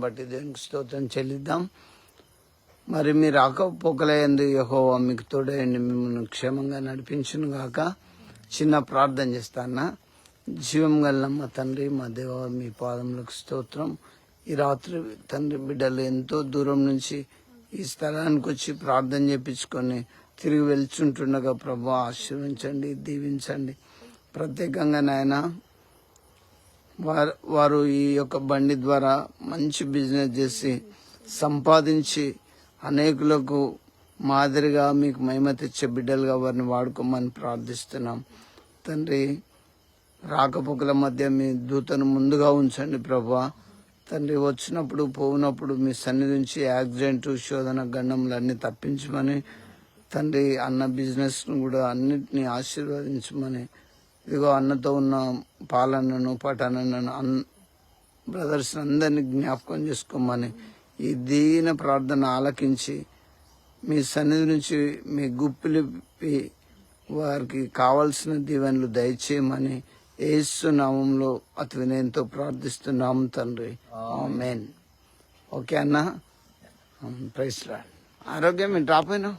బట్టి దేవునికి స్తోత్రం చెల్లిద్దాం. మరి మీరు రాకపోకలయందు యెహోవా మీకు తోడయండి, మిమ్మల్ని క్షేమంగా నడిపించును గాక. చిన్న ప్రార్థన చేస్తానా. జీవం గల మా తండ్రి, మా దేవ, మీ పాదములకు స్తోత్రం. ఈ రాత్రి తండ్రి బిడ్డలు ఎంతో దూరం నుంచి ఈ స్థలానికి వచ్చి ప్రార్థన చేపించుకొని తిరిగి వెళ్తుంటుండగా ప్రభు ఆశీర్వించండి, దీవించండి. ప్రత్యేకంగా నాయన వారు ఈ యొక్క బండి ద్వారా మంచి బిజినెస్ చేసి సంపాదించి అనేకులకు మాదిరిగా మీకు మహిమ తెచ్చే బిడ్డలుగా వారిని వాడుకోమని ప్రార్థిస్తున్నాం తండ్రి. రాకపోకల మధ్య మీ దూతను ముందుగా ఉంచండి ప్రభా. తండ్రి వచ్చినప్పుడు పోయినప్పుడు మీ సన్నిధి నుంచి యాక్సిడెంట్, శోధన, గండములు అన్ని తప్పించమని తండ్రి, అన్న బిజినెస్ను కూడా అన్నిటినీ ఆశీర్వదించమని, ఇదిగో అన్నతో ఉన్న పాలనను పఠనను బ్రదర్స్ అందరినీ జ్ఞాపకం చేసుకోమని ఈ దీన ప్రార్థన ఆలకించి మీ సన్నిధి నుంచి మీ గుప్పిలిపి వారికి కావలసిన దీవెనలు దయచేయమని యేసు నామంలో అతి వినయంతో ప్రార్థిస్తున్నాము తండ్రి. ఆమేన్. ఓకే అన్న, ప్రైజ్ లార్డ్. ఆరోగ్యం డ్రాప్ అయినా